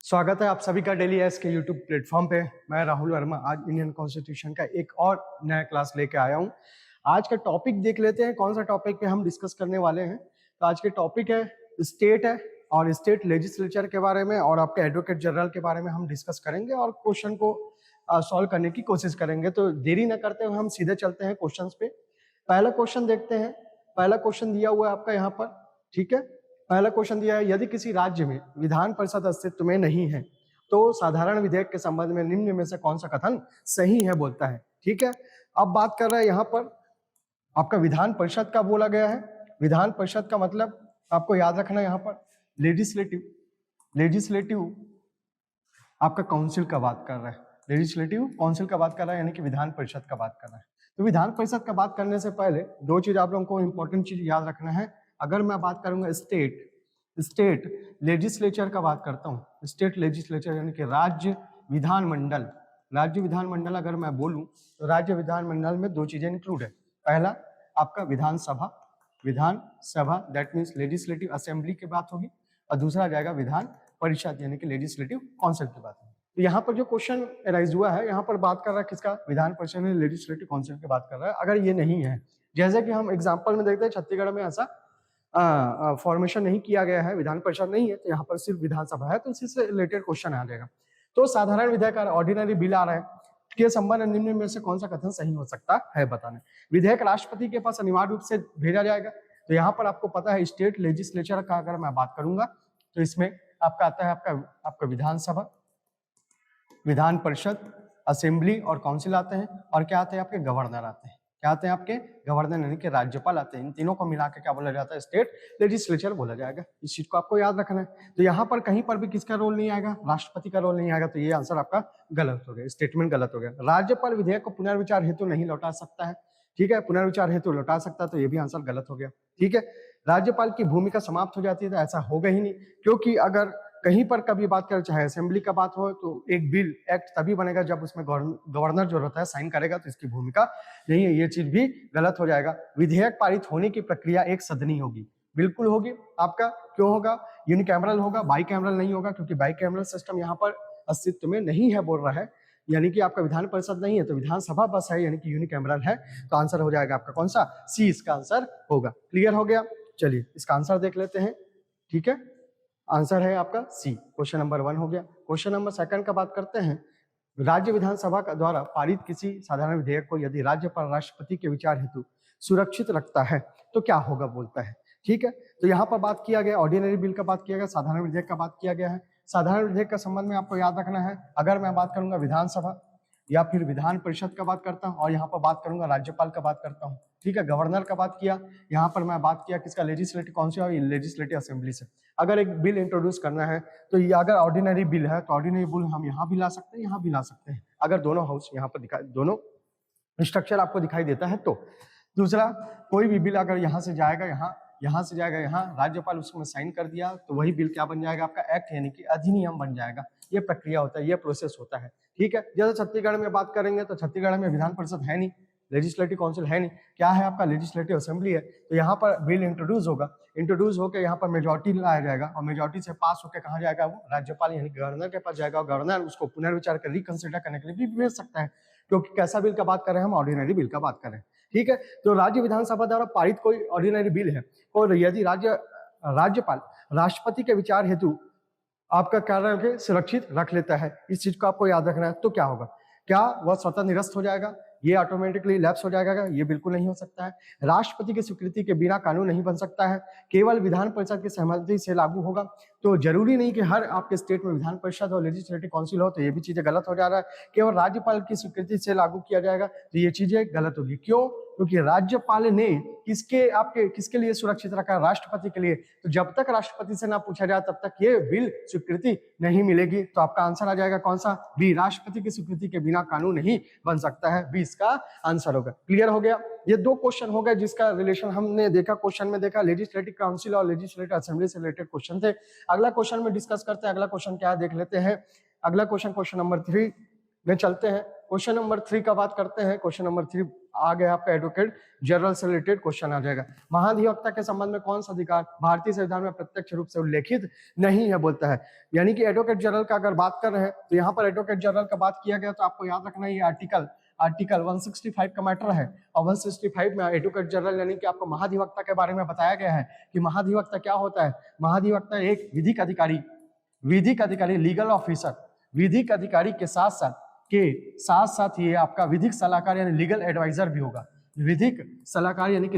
स्वागत है आप सभी का डेली एस के यूट्यूब प्लेटफॉर्म पे। मैं राहुल वर्मा आज इंडियन कॉन्स्टिट्यूशन का एक और नया क्लास लेके आया हूँ। आज का टॉपिक देख लेते हैं, कौन सा टॉपिक पे हम डिस्कस करने वाले हैं। तो आज के टॉपिक है स्टेट है और स्टेट लेजिस्लेचर के बारे में और आपके एडवोकेट जनरल के बारे में हम डिस्कस करेंगे और क्वेश्चन को सॉल्व करने की कोशिश करेंगे। तो देरी न करते हुए हम सीधे चलते हैं क्वेश्चन पे। पहला क्वेश्चन देखते हैं। पहला क्वेश्चन दिया हुआ है आपका यहाँ पर, ठीक है। पहला क्वेश्चन दिया है, यदि किसी राज्य में विधान परिषद अस्तित्व में नहीं है तो साधारण विधेयक के संबंध में निम्न में से कौन सा कथन सही है बोलता है, ठीक है। अब बात कर रहे हैं यहाँ पर आपका विधान परिषद का बोला गया है। विधान परिषद का मतलब आपको याद रखना यहाँ पर लेजिस्लेटिव आपका काउंसिल का बात कर रहा है। लेजिस्लेटिव काउंसिल का बात कर रहा है, यानी कि विधान परिषद का बात कर रहा है। तो विधान परिषद का बात करने से पहले दो चीज आप लोगों को इंपॉर्टेंट चीज याद रखना है। अगर मैं बात करूंगा स्टेट लेजिस्लेचर का बात करता हूँ, स्टेट लेजिस्लेचर यानी कि राज्य विधानमंडल अगर मैं बोलूं तो राज्य विधानमंडल में दो चीजें इंक्लूड है। पहला आपका विधानसभा दैट मीन्स लेजिस्लेटिव असेंबली की बात होगी, और दूसरा जाएगा विधान परिषद यानी कि लेजिस्लेटिव काउंसिल की बात होगी। तो यहाँ पर जो क्वेश्चन राइज हुआ है, यहाँ पर बात कर रहा है किसका, विधान परिषद में लेजिस्लेटिव काउंसिल की बात कर रहा है। अगर ये नहीं है, जैसे कि हम एग्जाम्पल में देखते हैं छत्तीसगढ़ में ऐसा फॉर्मेशन नहीं किया गया है, विधान परिषद नहीं है, तो यहाँ पर सिर्फ विधानसभा है, तो इसी से रिलेटेड क्वेश्चन आ जाएगा। तो साधारण विधेयक ऑर्डिनरी बिल आ रहा है के संबंध निम्न में से कौन सा कथन सही हो सकता है बताने। विधेयक राष्ट्रपति के पास अनिवार्य रूप से भेजा जाएगा। तो यहाँ पर आपको पता है स्टेट लेजिस्लेचर का अगर मैं बात करूंगा तो इसमें आपका आता है आपका विधानसभा, विधान परिषद, असेंबली और काउंसिल आते हैं, और क्या आते हैं आपके गवर्नर आते हैं। क्या आते हैं आपके गवर्नर यानी कि राज्यपाल आते हैं। इन तीनों को मिला के क्या बोला जाता है, स्टेट लेजिस्लेचर बोला जाएगा। इस चीज को आपको याद रखना है। तो यहाँ पर कहीं पर भी किसका रोल नहीं आएगा, राष्ट्रपति का रोल नहीं आएगा। तो ये आंसर आपका गलत हो गया, स्टेटमेंट गलत हो गया। राज्यपाल विधेयक को पुनर्विचार हेतु नहीं लौटा सकता है, ठीक है, पुनर्विचार हेतु लौटा सकता है, तो ये भी आंसर गलत हो गया, ठीक है। राज्यपाल की भूमिका समाप्त हो जाती है, तो ऐसा होगा ही नहीं, क्योंकि अगर कहीं पर कभी बात करें चाहे असेंबली का बात हो तो एक बिल एक्ट तभी बनेगा जब उसमें गवर्नर जो रहता है साइन करेगा, तो इसकी भूमिका नहीं है, ये चीज भी गलत हो जाएगा। विधेयक पारित होने की प्रक्रिया एक सदनी होगी, बिल्कुल होगी। आपका क्यों होगा, यूनिकैमरल होगा, बाईकैमरल नहीं होगा, क्योंकि बाईकैमरल सिस्टम यहाँ पर अस्तित्व में नहीं है बोल रहा है, यानी कि आपका विधान परिषद नहीं है तो विधानसभा बस है, यानी कि यूनिकैमरल है। तो आंसर हो जाएगा आपका कौन सा, सी इसका आंसर होगा। क्लियर हो गया, चलिए इसका आंसर देख लेते हैं, ठीक है। आंसर है आपका सी, क्वेश्चन नंबर 1 हो गया। क्वेश्चन नंबर 2 का बात करते हैं। राज्य विधानसभा का द्वारा पारित किसी साधारण विधेयक को यदि राज्यपाल राष्ट्रपति के विचार हेतु सुरक्षित रखता है तो क्या होगा बोलता है, ठीक है। तो यहाँ पर बात किया गया ऑर्डिनरी बिल का बात किया गया, साधारण विधेयक का बात किया गया है। साधारण विधेयक का संबंध में आपको याद रखना है, अगर मैं बात करूंगा विधानसभा या फिर विधान परिषद का बात करता हूँ, और यहाँ पर बात करूंगा राज्यपाल का बात करता हूँ, ठीक है। गवर्नर का बात किया, यहाँ पर मैं बात किया किसका, लेजिस्लेटिव काउंसिल और लेजिस्लेटिव असेंबली से। अगर एक बिल इंट्रोड्यूस करना है तो ये अगर ऑर्डिनरी बिल है तो ऑर्डिनरी बिल हम यहाँ भी ला सकते हैं, यहाँ भी ला सकते हैं, अगर दोनों हाउस यहाँ पर दिखाई, दोनों स्ट्रक्चर आपको दिखाई देता है तो। दूसरा, कोई भी बिल अगर यहाँ से जाएगा यहाँ से जाएगा यहाँ, राज्यपाल उसमें साइन कर दिया तो वही बिल क्या बन जाएगा आपका, एक्ट यानी कि अधिनियम बन जाएगा। ये प्रक्रिया होता है, ये प्रोसेस होता है, ठीक है। जैसे छत्तीसगढ़ में बात करेंगे तो छत्तीसगढ़ में विधान परिषद है नहीं, लेजिस्लेटिव काउंसिल है नहीं, क्या है आपका लेजिस्लेटिव असेंबली है। तो यहाँ पर बिल इंट्रोड्यूस होकर यहाँ पर मेजोरिटी लाया जाएगा, और मेजोरिटी से पास होकर कहाँ जाएगा, वो राज्यपाल यानी गवर्नर के पास जाएगा, और गवर्नर उसको पुनर्विचार कर रिकंसिडर करने के लिए भी भेज सकता है, क्योंकि कैसा बिल का बात कर रहे हैं हम, ऑर्डिनरी बिल का बात कर रहे हैं, ठीक है। तो राज्य विधानसभा द्वारा पारित कोई ऑर्डिनरी बिल है और यदि राज्यपाल राष्ट्रपति के विचार हेतु आपका कार्य के सुरक्षित रख लेता है, इस चीज को आपको याद रखना है, तो क्या होगा, क्या वह स्वतः निरस्त हो जाएगा, ये ऑटोमेटिकली लैप्स हो जाएगा, ये बिल्कुल नहीं हो सकता है। राष्ट्रपति की स्वीकृति के बिना कानून नहीं बन सकता है, केवल विधान परिषद की सहमति से लागू होगा। तो जरूरी नहीं कि हर आपके स्टेट में विधान परिषद और लेजिस्लेटिव काउंसिल हो, तो ये भी चीजें गलत हो जा रहा है। केवल राज्यपाल की स्वीकृति से लागू किया जाएगा, तो ये चीजें गलत होगी। क्यों, क्योंकि राज्यपाल ने किसके लिए सुरक्षित रखा, राष्ट्रपति के लिए। तो जब तक राष्ट्रपति से ना पूछा जाए तब तक ये बिल स्वीकृति नहीं मिलेगी। तो आपका आंसर आ जाएगा कौन सा, बी, राष्ट्रपति की स्वीकृति के बिना कानून नहीं बन सकता है, बी इसका आंसर होगा। क्लियर हो गया, ये दो क्वेश्चन हो गए जिसका रिलेशन हमने देखा, क्वेश्चन में देखा लेजिस्लेटिव काउंसिल और लेजिस्लेटिव असेंबली से रिलेटेड क्वेश्चन थे। अगला क्वेश्चन में डिस्कस करते हैं, अगला क्वेश्चन क्या देख लेते हैं। अगला क्वेश्चन नंबर 3 में चलते हैं। क्वेश्चन नंबर 3 का बात करते हैं। क्वेश्चन नंबर 3 आ गया आपका एडवोकेट जनरल से रिलेटेड क्वेश्चन आ जाएगा। महाधिवक्ता के संबंध में कौन सा अधिकार भारतीय संविधान में प्रत्यक्ष रूप से उल्लेखित नहीं है बोलता है। यानी कि एडवोकेट जनरल का अगर बात कर रहे हैं तो यहाँ पर एडवोकेट जनरल का बात किया गया, तो आपको याद रखना ये आर्टिकल 165 का मैटर है। और 165 में एडवोकेट जनरल यानी कि आपको महाधिवक्ता के बारे में बताया गया है कि महाधिवक्ता क्या होता है। महाधिवक्ता एक विधिक अधिकारी लीगल ऑफिसर, विधिक अधिकारी के साथ साथ ये आपका विधिक सलाहकार यानी लीगल एडवाइजर भी होगा। विधिक सलाहकार यानी कि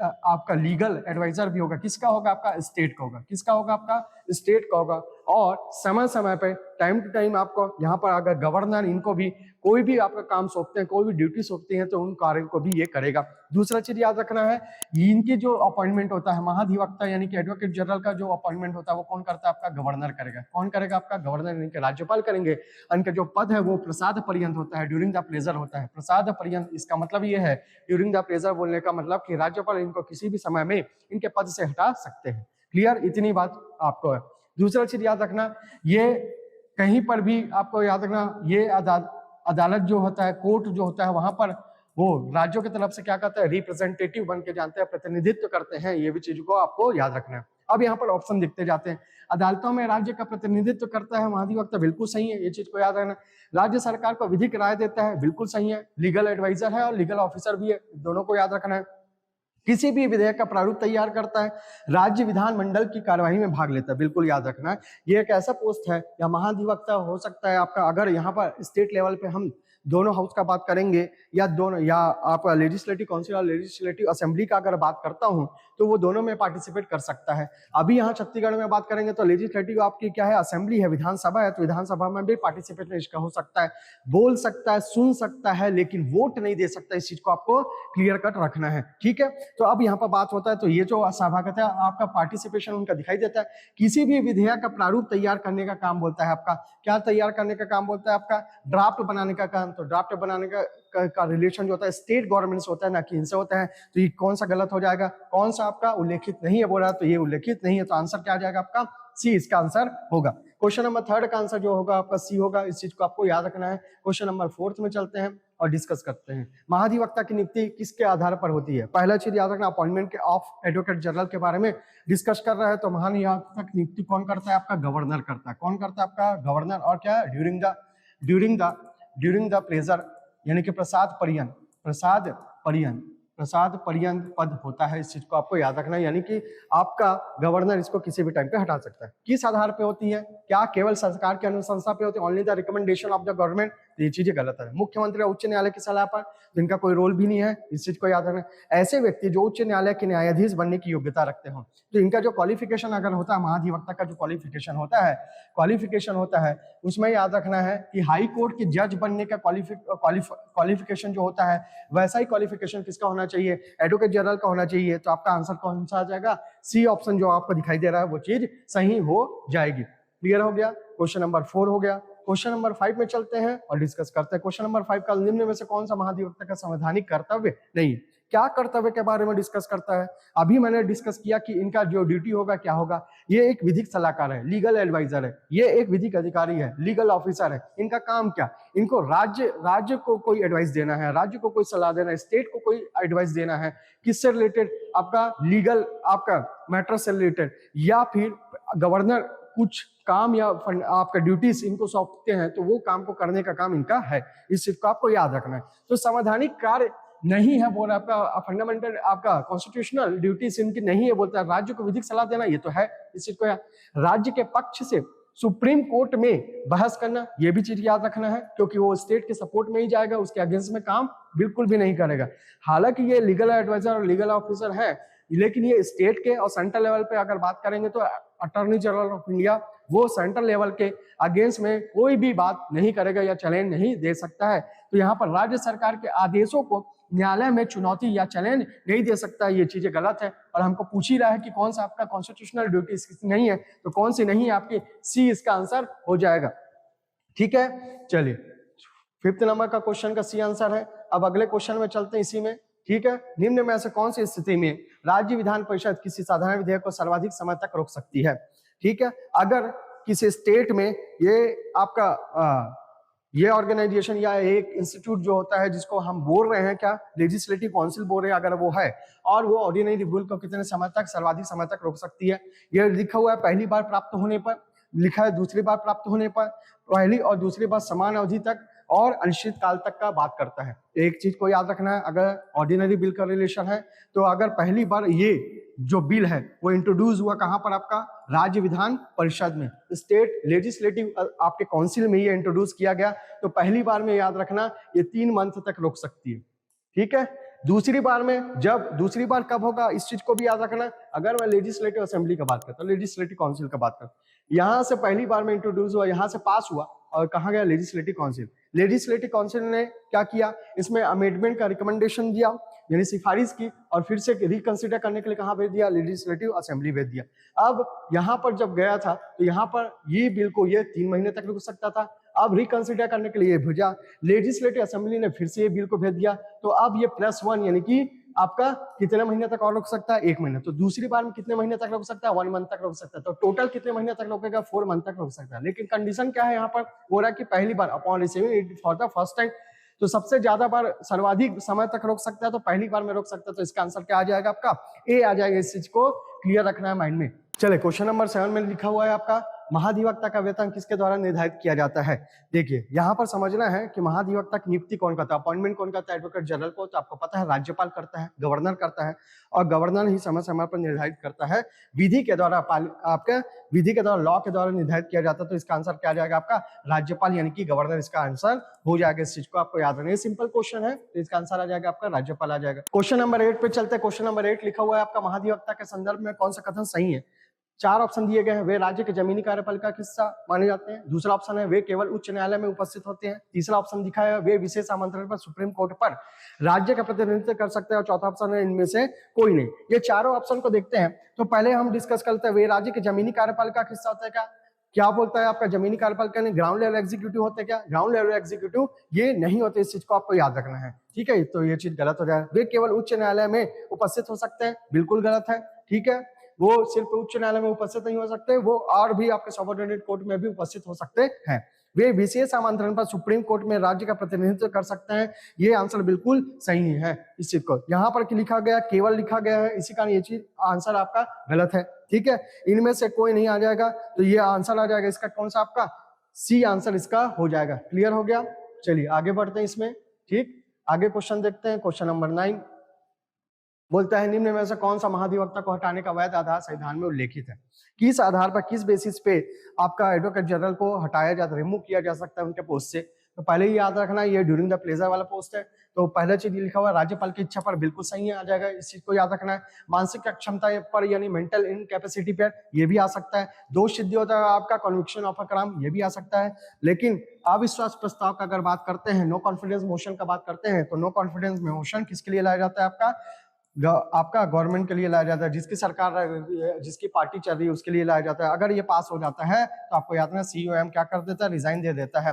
आपका लीगल एडवाइजर भी होगा। किसका होगा? आपका स्टेट का होगा। किसका होगा? आपका स्टेट का होगा। और समय समय पे टाइम टू टाइम आपको यहाँ पर अगर गवर्नर इनको भी कोई भी आपका काम सौंपते हैं, कोई भी ड्यूटी सौंपती है, तो उन कार्यों को भी ये करेगा। दूसरा चीज याद रखना है, इनकी जो अपॉइंटमेंट होता है महाधिवक्ता यानी कि एडवोकेट जनरल का जो अपॉइंटमेंट होता है वो कौन करता है? आपका गवर्नर करेगा। कौन करेगा? आपका गवर्नर यानी कि राज्यपाल करेंगे। इनका जो पद है वो प्रसाद पर्यंत होता है, ड्यूरिंग द प्लेजर होता है। प्रसाद पर्यंत इसका मतलब ये है, ड्यूरिंग द प्लेजर बोलने का मतलब कि राज्यपाल इनको किसी भी समय में इनके पद से हटा सकते हैं। क्लियर? इतनी बात आपको है। दूसरा चीज याद रखना, ये कहीं पर भी आपको याद रखना, ये अदालत जो होता है, कोर्ट जो होता है, वहां पर वो राज्यों की तरफ से क्या करता है? रिप्रेजेंटेटिव बन के जानते हैं, प्रतिनिधित्व करते हैं। ये भी चीज को आपको याद रखना है। अब यहाँ पर ऑप्शन दिखते जाते हैं। अदालतों में राज्य का प्रतिनिधित्व करता है महाधिवक्ता, बिल्कुल सही है, ये चीज को याद रखना। राज्य सरकार को विधिक राय देता है, बिल्कुल सही है। लीगल एडवाइजर है और लीगल ऑफिसर भी है, दोनों को याद रखना है। किसी भी विधेयक का प्रारूप तैयार करता है, राज्य विधानमंडल की कार्यवाही में भाग लेता है, बिल्कुल याद रखना है। ये एक ऐसा पोस्ट है या महाधिवक्ता हो सकता है आपका, अगर यहाँ पर स्टेट लेवल पे हम दोनों हाउस का बात करेंगे या आपका लेजिस्लेटिव काउंसिल और लेजिस्लेटिव असेंबली का अगर बात करता हूं तो वो दोनों में पार्टिसिपेट कर सकता है। अभी यहाँ छत्तीसगढ़ में बात करेंगे तो लेजिस्लेटिव आपकी क्या है? असेंबली है, विधानसभा है, तो विधानसभा में भी पार्टिसिपेट इसका हो सकता है, बोल सकता है, सुन सकता है, लेकिन वोट नहीं दे सकता। इस चीज को आपको क्लियर कट रखना है, ठीक है। तो अब यहाँ पर बात होता है, तो ये जो सभागत है आपका पार्टिसिपेशन उनका दिखाई देता है। किसी भी विधेयक का प्रारूप तैयार करने का काम बोलता है आपका, क्या तैयार करने का काम बोलता है? आपका ड्राफ्ट बनाने का काम। तो ड्राफ्ट बनाने का रिलेशन जो होता है स्टेट गवर्नमेंट से होता है, ना कि इनसे होता है। तो ये कौन सा गलत हो जाएगा? कौन सा आपका उल्लेखित नहीं है बोल रहा है, तो ये उल्लेखित नहीं है, तो आंसर क्या आ जाएगा? आपका सी इसका आंसर होगा। क्वेश्चन नंबर 3 का आंसर जो होगा आपका सी होगा। इस चीज को आपको याद रखना है। क्वेश्चन नंबर 4 में चलते हैं और डिस्कस करते हैं। महाधिवक्ता की नियुक्ति किसके आधार पर होती है? पहला चीज याद रखना, अपॉइंटमेंट के ऑफ एडवोकेट जनरल के बारे में डिस्कस कर रहा है। तो महाधिवक्ता की नियुक्ति कौन करता है? आपका गवर्नर करता है। कौन करता है? आपका गवर्नर। और क्या? ड्यूरिंग द प्लेजर यानी कि प्रसाद पर्यंत पद होता है। इस चीज को आपको याद रखना है। यानी कि आपका गवर्नर इसको किसी भी टाइम पे हटा सकता है। किस आधार पे होती है? क्या केवल सरकार की अनुशंसा पे होती है? Only the recommendation of the government. तो ये चीजें गलत है। मुख्यमंत्री उच्च न्यायालय की सलाह पर, तो इनका कोई रोल भी नहीं है। इस चीज को याद रखना। ऐसे व्यक्ति जो उच्च न्यायालय के न्यायाधीश बनने की योग्यता रखते हो, तो इनका जो क्वालिफिकेशन अगर होता है, महाधिवक्ता का जो क्वालिफिकेशन होता है उसमें याद रखना है कि हाई कोर्ट के जज बनने का क्वालिफिकेशन जो होता है, वैसा ही क्वालिफिकेशन किसका होना चाहिए? एडवोकेट जनरल का होना चाहिए। तो आपका आंसर कौन सा आ जाएगा? सी ऑप्शन जो आपको दिखाई दे रहा है वो चीज सही हो जाएगी। क्लियर हो गया? क्वेश्चन नंबर 4 हो गया। क्वेश्चन नंबर 5 में चलते हैं और डिस्कस करते हैं। क्वेश्चन नंबर 5 का निम्न में से कौन सा महाधिवक्ता का संवैधानिक कर्तव्य नहीं? क्या कर्तव्य के बारे में डिस्कस करता है? अभी मैंने डिस्कस किया कि इनका जो ड्यूटी होगा क्या होगा। ये एक विधिक सलाहकार है, लीगल एडवाइजर है, ये एक विधिक अधिकारी है, लीगल ऑफिसर है। इनका काम क्या? इनको राज्य को कोई एडवाइस देना है, राज्य को कोई सलाह देना है, स्टेट को कोई एडवाइस देना है। किससे रिलेटेड? आपका लीगल आपका मैटर से रिलेटेड, या फिर गवर्नर कुछ काम या आपका ड्यूटीज इनको सौंपते हैं, तो वो काम को करने का काम इनका है। इस चीज को आपको याद रखना है। तो संवैधानिक कार्य नहीं है बोल आपका फंडामेंटल आपका कॉन्स्टिट्यूशनल ड्यूटीज इनकी नहीं है बोलता है। राज्य को विधिक सलाह देना ये तो है। इस चीज को राज्य के पक्ष से सुप्रीम कोर्ट में बहस करना, ये भी चीज याद रखना है, क्योंकि वो स्टेट के सपोर्ट में ही जाएगा, उसके अगेंस्ट में काम बिल्कुल भी नहीं करेगा। हालांकि ये लीगल एडवाइजर और लीगल ऑफिसर है, लेकिन ये स्टेट के और सेंट्रल लेवल पे अगर बात करेंगे तो अटॉर्नी जनरल ऑफ इंडिया वो सेंट्रल लेवल के अगेंस्ट में कोई भी बात नहीं करेगा या चैलेंज नहीं दे सकता है। तो यहाँ पर राज्य सरकार के आदेशों को न्यायालय में चुनौती या चैलेंज नहीं दे सकता। ये चीजें गलत है। और हमको पूछ ही रहा है कि कौन सा आपका कॉन्स्टिट्यूशनल ड्यूटी नहीं है, तो कौन सी नहीं है? आपकी सी इसका आंसर हो जाएगा। ठीक है, चलिए 5th नंबर का क्वेश्चन का सी आंसर है। अब अगले क्वेश्चन में चलते हैं इसी में। ठीक है, निम्न में से कौन सी स्थिति में राज्य विधान परिषद किसी साधारण विधेयक को सर्वाधिक समय तक रोक सकती है? ठीक है, अगर किसी स्टेट में ये आपका ये ऑर्गेनाइजेशन या एक इंस्टीट्यूट जो होता है जिसको हम बोल रहे हैं क्या, लेजिस्लेटिव काउंसिल बोल रहे हैं, अगर वो है और वो ऑर्डिनरी बिल को कितने समय तक, सर्वाधिक समय तक रोक सकती है। ये लिखा हुआ है पहली बार प्राप्त होने पर, लिखा है दूसरी बार प्राप्त होने पर, पहली और दूसरी बार समान अवधि तक और अनिश्चित काल तक का बात करता है। एक चीज को याद रखना है, अगर ऑर्डिनरी बिल का रिलेशन है तो अगर पहली बार ये जो बिल है वो इंट्रोड्यूस हुआ कहां पर, आपका राज्य विधान परिषद में, स्टेट लेजिस्लेटिव आपके काउंसिल में ये इंट्रोड्यूस किया गया, तो पहली बार में याद रखना ये 3 मंथ तक रोक सकती है। ठीक है, दूसरी बार में, जब दूसरी बार कब होगा इस चीज को भी याद रखना, अगर मैं लेजिस्लेटिव असेंबली का बात करता हूँ, लेजिस्लेटिव काउंसिल का बात करता हूँ, यहां से पहली बार में इंट्रोड्यूस हुआ, यहां से पास हुआ और कहा गया लेजिस्लेटिव काउंसिल। लेजिस्लेटिव काउंसिल ने क्या किया, इसमें अमेंडमेंट का रिकमेंडेशन दिया, यानी सिफारिश की, और फिर से रिकंसिडर करने के लिए कहां भेज दिया, लेजिस्लेटिव असेंबली भेज दिया। अब यहां पर जब गया था तो यहां पर ये बिल को ये 3 महीने तक रुक सकता था, अब रिकंसिडर करने के लिए भेजा लेजिस्लेटिव असेंबली ने, फिर से ये बिल को भेज दिया, तो अब ये +1 यानी कि आपका कितने महीने तक और रोक सकता है, 1 महीने। तो दूसरी बार में कितने महीने तक रोक सकता है, 1 मंथ तक रोक सकता है। तो टोटल कितने महीने तक रोकेगा, 4 मंथ तक रोक सकता है। लेकिन कंडीशन क्या है यहाँ पर, हो रहा है कि पहली bar upon receiving it for the first time, तो सबसे ज्यादा बार सर्वाधिक समय तक रोक सकता है, तो पहली बार में रोक सकता है। तो इसका आंसर क्या आ जाएगा, आपका ए आ जाएगा। इस चीज को क्लियर रखना है माइंड में। चलिए क्वेश्चन नंबर 7 में लिखा हुआ है आपका, महाधिवक्ता का वेतन किसके द्वारा निर्धारित किया जाता है। देखिए यहाँ पर समझना है कि महाधिवक्ता की नियुक्ति कौन करता है, अपॉइंटमेंट कौन करता है, एडवोकेट जनरल को, तो आपको पता है राज्यपाल करता है, गवर्नर करता है, और गवर्नर ही समय समय पर निर्धारित करता है। विधि के द्वारा, आपका विधि के द्वारा, लॉ के द्वारा निर्धारित किया जाता है। तो इसका आंसर क्या आ जाएगा, आपका राज्यपाल यानी कि गवर्नर इसका आंसर हो जाएगा। इस चीज को आपको याद रखना है, सिंपल क्वेश्चन है, तो इसका आंसर आ जाएगा आपका राज्यपाल आ जाएगा। क्वेश्चन नंबर 8 पे चलते हैं। क्वेश्चन नंबर 8 लिखा हुआ है आपका, महाधिवक्ता के संदर्भ में कौन सा कथन सही है। 4 ऑप्शन दिए गए हैं, वे राज्य के जमीनी कार्यपालिका का हिस्सा माने जाते हैं। दूसरा ऑप्शन है वे केवल उच्च न्यायालय में उपस्थित होते हैं। तीसरा ऑप्शन दिखा है वे विशेष आमंत्रण पर सुप्रीम कोर्ट पर राज्य का प्रतिनिधित्व कर सकते हैं। और चौथा ऑप्शन है इनमें से कोई नहीं। ये चारों ऑप्शन को देखते हैं तो पहले हम डिस्कस करते हैं, वे राज्य के जमीनी कार्यपालिका का हिस्सा होता है क्या। क्या बोलता है आपका, जमीनी कार्यपालिका ने ग्राउंड लेवल एग्जीक्यूटिव होते हैं क्या, ग्राउंड लेवल एग्जीक्यूटिव ये नहीं होते। इस चीज को आपको याद रखना है, ठीक है। तो ये चीज गलत हो जाएगा। वे केवल उच्च न्यायालय में उपस्थित हो सकते हैं, बिल्कुल गलत है, ठीक है। वो सिर्फ उच्च न्यायालय में उपस्थित नहीं हो सकते, वो और भी आपके सबऑर्डिनेट कोर्ट में भी उपस्थित हो सकते हैं। वे विशेष आमंत्रण पर सुप्रीम कोर्ट में राज्य का प्रतिनिधित्व कर सकते हैं। ये आंसर बिल्कुल सही है। इस चीज को यहाँ पर लिखा गया, केवल लिखा गया है, इसी कारण ये चीज आंसर आपका गलत है, ठीक है। इनमें से कोई नहीं आ जाएगा, तो ये आंसर आ जाएगा इसका कौन सा, आपका सी आंसर इसका हो जाएगा। क्लियर हो गया। चलिए आगे बढ़ते हैं इसमें, ठीक। आगे क्वेश्चन देखते हैं। क्वेश्चन नंबर 9 बोलता है, निम्न में से कौन सा महाधिवक्ता को हटाने का वैध आधार संविधान में उल्लेखित है। किस आधार पर, किस बेसिस पे आपका एडवोकेट जनरल को हटाया जा, रिमूव किया जा सकता है उनके पोस्ट से। तो पहले ही याद रखना ये ड्यूरिंग द प्लेजर वाला पोस्ट है। तो पहला चीज लिखा हुआ है राज्यपाल की इच्छा पर, बिल्कुल सही है, आ जाएगा। इस चीज को याद रखना है। मानसिक अक्षमता पर यानी मेंटल इनकैपेसिटी पर, ये भी आ सकता है। दोष सिद्धि होता है आपका कन्विक्शन ऑफ अ क्राइम, ये भी आ सकता है। लेकिन अविश्वास प्रस्ताव का अगर बात करते हैं, नो कॉन्फिडेंस मोशन का बात करते हैं, तो नो कॉन्फिडेंस मोशन किसके लिए लाया जाता है, आपका गवर्नमेंट के लिए लाया जाता है, जिसकी सरकार, जिसकी पार्टी चल रही है उसके लिए लाया जाता है। अगर ये पास हो जाता है तो आपको याद रखना COM क्या कर देता है, रिजाइन दे देता है।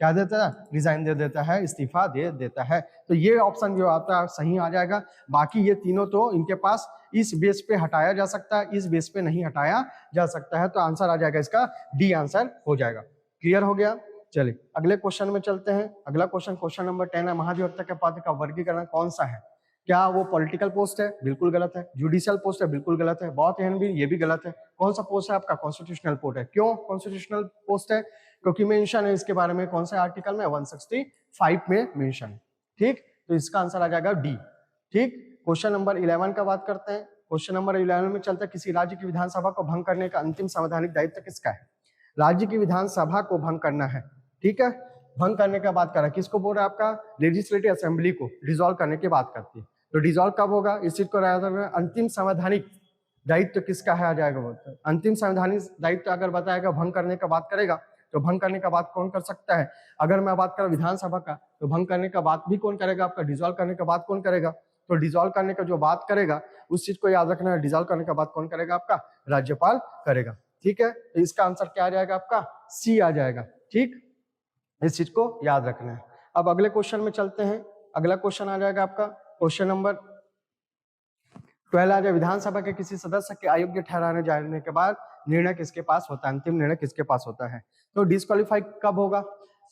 क्या देता है, रिजाइन दे देता है, इस्तीफा दे देता है। तो ये ऑप्शन जो आता है सही आ जाएगा। बाकी ये तीनों तो इनके पास इस बेस पे हटाया जा सकता है, इस बेस पे नहीं हटाया जा सकता है। तो आंसर आ जाएगा इसका डी आंसर हो जाएगा। क्लियर हो गया। चलिए अगले क्वेश्चन में चलते हैं। अगला क्वेश्चन, क्वेश्चन नंबर 10 है, महाधिवक्ता के पद का वर्गीकरण कौन सा है। क्या वो पॉलिटिकल पोस्ट है, बिल्कुल गलत है। जुडिशियल पोस्ट है, बिल्कुल गलत है। बहुत एहम भी, ये भी गलत है। कौन सा पोस्ट है आपका, कॉन्स्टिट्यूशनल पोस्ट है। क्यों कॉन्स्टिट्यूशनल पोस्ट है, क्योंकि मेंशन है इसके बारे में कौन सा आर्टिकल में, 165 में मेंशन है, ठीक। तो इसका आंसर आ जाएगा डी, ठीक। क्वेश्चन नंबर 11 का बात करते हैं। क्वेश्चन नंबर 11 में चलता है, किसी राज्य की विधानसभा को भंग करने का अंतिम संवैधानिक दायित्व किसका है। राज्य की विधानसभा को भंग करना है, ठीक है। भंग करने का बात कर रहा है, किसको बोल रहा है, आपका लेजिस्लेटिव असेंबली को डिसॉल्व करने की बात करती है। तो डिसॉल्व कब होगा, इस चीज को अंतिम संवैधानिक दायित्व किसका है आ जाएगा, बोलते हैं। अंतिम संवैधानिक दायित्व अगर बताएगा, भंग करने का बात करेगा, तो भंग करने का बात कौन कर सकता है। अगर मैं बात करूं विधानसभा का, तो भंग करने का बात भी कौन करेगा, आपका डिसॉल्व करने का बात कौन करेगा। तो डिसॉल्व करने का जो बात करेगा उस चीज को याद रखना है। डिसॉल्व करने का बात कौन करेगा, आपका राज्यपाल करेगा, ठीक है। तो इसका आंसर क्या आ जाएगा, आपका सी आ जाएगा, ठीक। इस चीज को याद रखना है। अब अगले क्वेश्चन में चलते हैं। अगला क्वेश्चन आ जाएगा आपका क्वेश्चन नंबर 12 आ जाए, विधानसभा के किसी सदस्य के अयोग्य ठहराने जाने के बाद निर्णय किसके पास होता है, अंतिम निर्णय किसके पास होता है। तो डिस्क्वालीफाई कब होगा,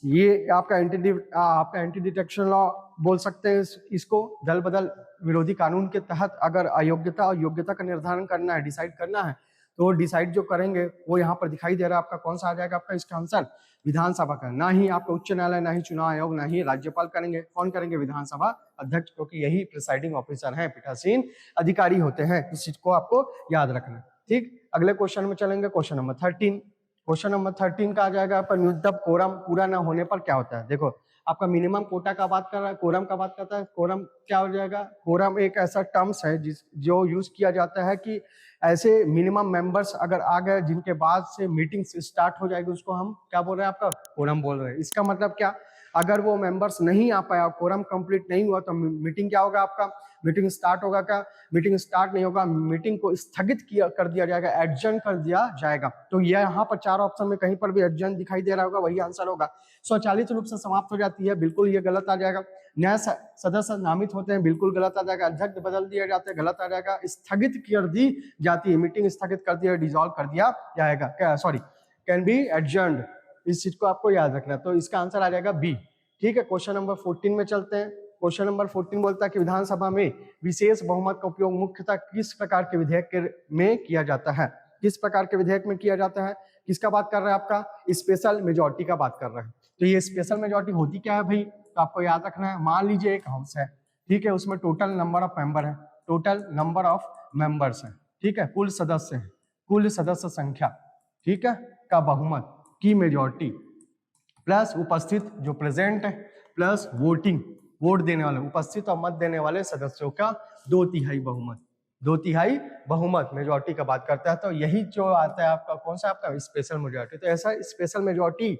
ये आपका एंटी डिटेक्शन लॉ बोल सकते हैं इसको। दल बदल विरोधी कानून के तहत अगर अयोग्यता और योग्यता का निर्धारण करना है, डिसाइड करना है, तो डिसाइड जो करेंगे वो यहाँ पर दिखाई दे रहा है आपका। कौन सा आ जाएगा आपका इसका आंसर? विधानसभा का। ना ही आपका उच्च न्यायालय, ना ही चुनाव आयोग, ना ही राज्यपाल करेंगे। कौन करेंगे? विधानसभा अध्यक्ष, क्योंकि यही प्रिसाइडिंग ऑफिसर हैं, पीठासीन अधिकारी होते हैं। इस चीज को आपको याद रखना। ठीक, अगले क्वेश्चन में चलेंगे। Question number 13। क्वेश्चन नंबर 13 का आ जाएगा आपका न्यूनतम कोरम पूरा ना होने पर क्या होता है। देखो आपका मिनिमम कोटा का बात कर रहा है, कोरम का बात करता है। कोरम क्या हो जाएगा? कोरम एक ऐसा टर्म्स है जो यूज किया जाता है कि ऐसे मिनिमम मेंबर्स अगर आ गए जिनके बाद से मीटिंग स्टार्ट हो जाएगी, उसको हम क्या बोल रहे हैं? आपका कोरम बोल रहे हैं। इसका मतलब क्या? अगर वो मेंबर्स नहीं आ पाया, कोरम कंप्लीट नहीं हुआ, तो मीटिंग क्या होगा आपका? मीटिंग स्टार्ट होगा क्या? मीटिंग स्टार्ट नहीं होगा, मीटिंग को स्थगित कर दिया जाएगा, एडजर्न कर दिया जाएगा। तो ये यहाँ पर 4 ऑप्शन में कहीं पर भी एडजर्न दिखाई दे रहा होगा, वही आंसर होगा। स्वचालित रूप से समाप्त हो जाती है, बिल्कुल ये गलत आ जाएगा। नया सदस्य नामित होते हैं, बिल्कुल गलत आ जाएगा। अध्यक्ष बदल दिए जाते हैं, गलत आ जाएगा। स्थगित कर दी जाती है, मीटिंग स्थगित कर दिया, डिसॉल्व कर दिया जाएगा, सॉरी कैन बी एडजर्न्ड। इस चीज को आपको याद रखना। तो इसका आंसर आ जाएगा बी। ठीक है, क्वेश्चन नंबर 14 में चलते हैं। क्वेश्चन नंबर 14 बोलता है कि विधानसभा में विशेष बहुमत का उपयोग मुख्यतः किस प्रकार के विधेयक में किया जाता है? किस प्रकार के विधेयक में किया जाता है? किसका बात कर रहा है? आपका स्पेशल मेजोरिटी का बात कर रहा है। तो ये स्पेशल मेजोरिटी होती क्या है भाई? तो आपको याद रखना है। मान लीजिए एक हाउस है, ठीक है, उसमें टोटल नंबर ऑफ मेंबर है, टोटल नंबर ऑफ मेंबर्स है, ठीक है, कुल सदस्य है, कुल सदस्य संख्या, ठीक है, का बहुमत की मेजोरिटी प्लस उपस्थित जो प्रेजेंट है प्लस वोट देने वाले, उपस्थित और मत देने वाले सदस्यों का 2/3 बहुमत, 2/3 बहुमत मेजोरिटी का बात करता है। तो यही जो आता है आपका, कौन सा आपका? Special majority. तो ऐसा स्पेशल मेजोरिटी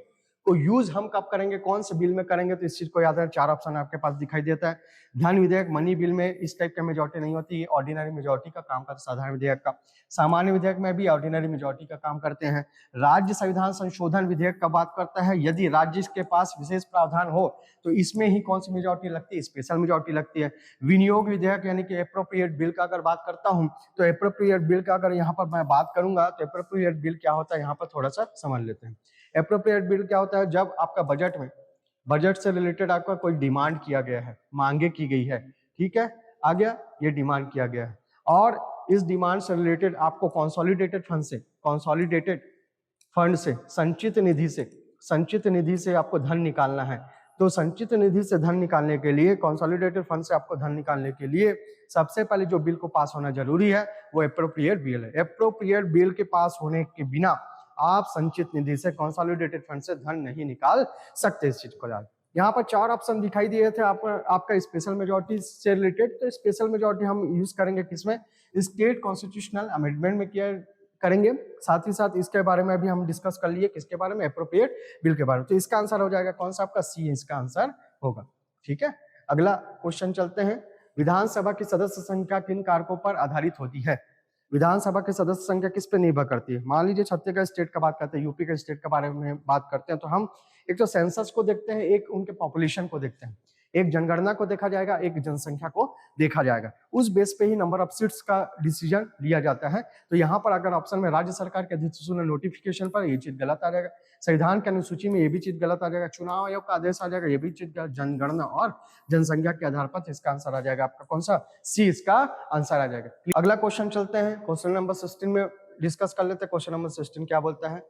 को यूज हम कब करेंगे, कौन से बिल में करेंगे? तो इस चीज को याद है। 4 ऑप्शन आपके पास दिखाई देता है। धन विधेयक, मनी बिल में इस टाइप का मेजोरिटी नहीं होती है, ऑर्डिनरी मेजोरिटी का काम करता है। साधारण विधेयक का, सामान्य विधेयक में भी ऑर्डिनरी मेजोरिटी का काम करते हैं। राज्य संविधान संशोधन विधेयक का बात करता है, यदि राज्य के पास विशेष प्रावधान हो तो इसमें ही कौन सी मेजोरिटी लगती है? स्पेशल मेजोरिटी लगती है। विनियोग विधेयक यानी कि एप्रोप्रिएट बिल का अगर बात करता हूं, तो एप्रोप्रिएट बिल का अगर यहाँ पर मैं बात करूंगा, तो एप्रोप्रिएट बिल क्या होता है यहाँ पर थोड़ा सा समझ लेते हैं। एप्रोप्रिएट बिल क्या होता है? जब आपका बजट में, बजट से रिलेटेड आपका कोई डिमांड किया गया है, मांगे की गई है, ठीक है, आ गया, ये डिमांड किया गया है, और इस डिमांड से रिलेटेड आपको कंसोलिडेटेड फंड से संचित निधि से आपको धन निकालना है। तो संचित निधि से धन निकालने के लिए, कंसोलिडेटेड फंड से आपको धन निकालने के लिए सबसे पहले जो बिल को पास होना जरूरी है वो एप्रोप्रिएट बिल है। एप्रोप्रिएट बिल के पास होने के बिना आप संचित निधि से, कंसोलिडेटेड फंड से धन नहीं निकाल सकते। इस चीज को याद। यहाँ पर 4 ऑप्शन दिखाई दिए थे आपका स्पेशल मेजोरिटी से रिलेटेड। तो स्पेशल मेजोरिटी हम यूज करेंगे किसमें? स्टेट कॉन्स्टिट्यूशनल अमेंडमेंट में किया करेंगे। साथ ही साथ इसके बारे में भी हम डिस्कस कर लिए, किसके बारे में? एप्रोप्रिएट बिल के बारे में। तो इसका आंसर हो जाएगा कौन सा? आपका सी इसका आंसर होगा। ठीक है, अगला क्वेश्चन चलते हैं। विधानसभा की सदस्य संख्या किन कारकों पर आधारित होती है? विधानसभा की सदस्य संख्या किस पे निर्भर करती है? मान लीजिए छत्तीसगढ़ स्टेट का बात करते हैं, यूपी के स्टेट के बारे में बात करते हैं, तो हम एक तो सेंसस को देखते हैं, एक उनके पॉपुलेशन को देखते हैं, एक जनगणना को देखा जाएगा, एक जनसंख्या को देखा जाएगा। उस बेस पे ही नंबर ऑफ सीट्स का डिसीजन लिया जाता है। तो यहाँ पर अगर ऑप्शन में राज्य सरकार के अधिसूचना नोटिफिकेशन पर, ये चीज गलत आ जाएगा। संविधान की अनुसूची में ये भी चीज गलत आ जाएगा। चुनाव आयोग का आदेश आ जाएगा, ये भी चीज। जनगणना और जनसंख्या के आधार पर इसका आंसर आ जाएगा आपका कौन सा? सी इसका आंसर आ जाएगा। अगला क्वेश्चन चलते हैं, क्वेश्चन नंबर 16 में डिस्कस कर लेते हैं। क्वेश्चन नंबर 16 क्या बोलता है?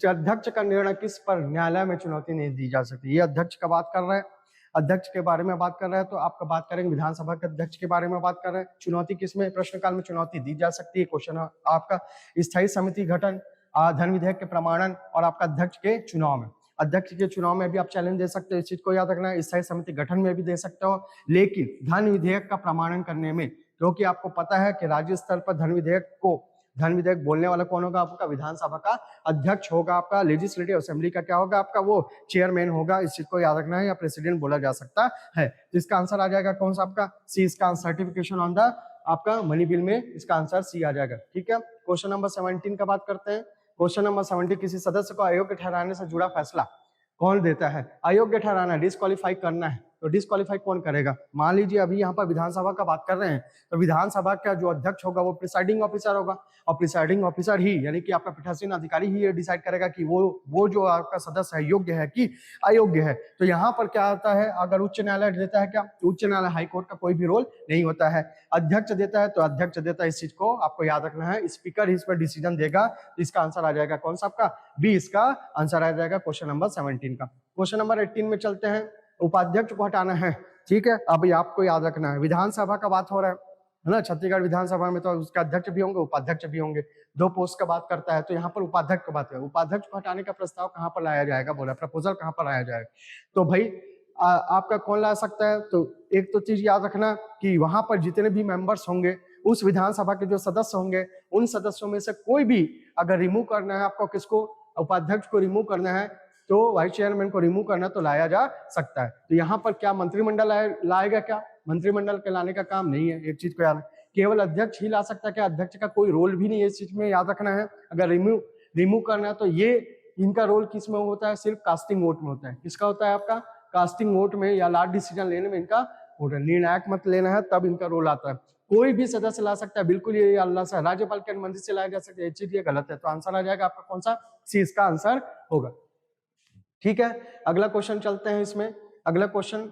अध्यक्ष का निर्णय किस पर न्यायालय में चुनौती नहीं दी जा सकती? ये अध्यक्ष का बात कर रहे हैं, अध्यक्ष के बारे में बात कर रहे हैं। तो आपका बात करेंगे विधानसभा के अध्यक्ष के बारे में बात कर रहे हैं। चुनौती किसमें? प्रश्नकाल में चुनौती दी जा सकती है। क्वेश्चन आपका स्थायी समिति गठन, धन विधेयक के प्रमाणन और आपका अध्यक्ष के चुनाव में। अध्यक्ष के चुनाव में भी आप चैलेंज दे सकते हो, इस चीज को याद रखना है। स्थायी समिति गठन में भी दे सकते हो, लेकिन धन विधेयक का प्रमाणन करने में, क्योंकि आपको पता है कि राज्य स्तर पर धन विधेयक बोलने वाला कौन होगा? आपका विधानसभा का अध्यक्ष होगा। आपका लेजिस्लेटिव असेंबली का क्या होगा? आपका वो चेयरमैन होगा। इस चीज को याद रखना है, या प्रेसिडेंट बोला जा सकता है। तो इसका आंसर आ जाएगा कौन सा? आपका सी इसका आंसर। सर्टिफिकेशन ऑन द आपका मनी बिल में इसका आंसर सी आ जाएगा। ठीक है, क्वेश्चन नंबर 17 का बात करते हैं। क्वेश्चन नंबर 17, किसी सदस्य को अयोग्य ठहराने से जुड़ा फैसला कौन देता है? अयोग्य ठहराना, डिस्क्वालीफाई करना है, तो डिस्क्वालीफाई कौन करेगा? मान लीजिए अभी यहाँ पर विधानसभा का बात कर रहे हैं, तो विधानसभा का जो अध्यक्ष होगा वो प्रिसाइडिंग ऑफिसर होगा, और प्रिसाइडिंग ऑफिसर ही यानी कि आपका पीठासीन अधिकारी ही ये डिसाइड करेगा कि वो जो आपका सदस्य है योग्य है कि अयोग्य है। तो यहाँ पर क्या होता है, अगर उच्च न्यायालय देता है, क्या उच्च न्यायालय हाईकोर्ट का कोई भी रोल नहीं होता है। अध्यक्ष देता है तो अध्यक्ष देता है, इस चीज को आपको याद रखना है। स्पीकर इस पर डिसीजन देगा। इसका आंसर आ जाएगा कौन सा आपका? बी इसका आंसर आ जाएगा क्वेश्चन नंबर 17 का। क्वेश्चन नंबर 18 में चलते हैं। उपाध्यक्ष को हटाना है, ठीक है। अब आपको याद रखना है, विधानसभा का बात हो रहा है ना, छत्तीसगढ़ विधानसभा में तो उसका अध्यक्ष भी होंगे, उपाध्यक्ष भी होंगे, 2 पोस्ट का बात करता है। तो यहाँ पर उपाध्यक्ष का बात है, उपाध्यक्ष को हटाने का प्रस्ताव कहाँ पर लाया जाएगा, बोला प्रपोजल कहाँ पर लाया जाएगा। तो भाई आपका कौन ला सकता है? तो एक तो चीज याद रखना कि वहां पर जितने भी मेंबर्स होंगे, उस विधानसभा के जो सदस्य होंगे, उन सदस्यों में से कोई भी अगर रिमूव करना है आपको, किसको? उपाध्यक्ष को रिमूव करना है, तो वाइस चेयरमैन को रिमूव करना तो लाया जा सकता है। तो यहाँ पर क्या मंत्रिमंडल लाएगा? क्या मंत्रिमंडल के लाने का काम नहीं है। एक चीज को याद, केवल अध्यक्ष ही ला सकता है। क्या अध्यक्ष का कोई रोल भी नहीं है, इस चीज में याद रखना है। अगर रिमूव करना है तो ये इनका रोल किस में होता है? सिर्फ कास्टिंग वोट में होता है। किसका होता है? आपका कास्टिंग वोट में या लास्ट डिसीजन लेने में इनका निर्णायक मत लेना है, तब इनका रोल आता है। कोई भी सदस्य ला सकता है, बिल्कुल ये अल्लाह से राज्यपाल के अनुमति से लाया जा सकता है, ये चीज ये गलत है। तो आंसर आ जाएगा आपका कौन सा? सी इसका आंसर होगा, ठीक है। अगला क्वेश्चन चलते हैं। इसमें अगला क्वेश्चन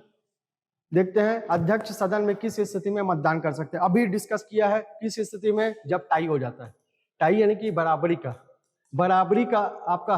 देखते हैं, अध्यक्ष सदन में किस स्थिति में मतदान कर सकते हैं? अभी डिस्कस किया है किस स्थिति में, जब टाई हो जाता है। टाई यानी कि बराबरी का आपका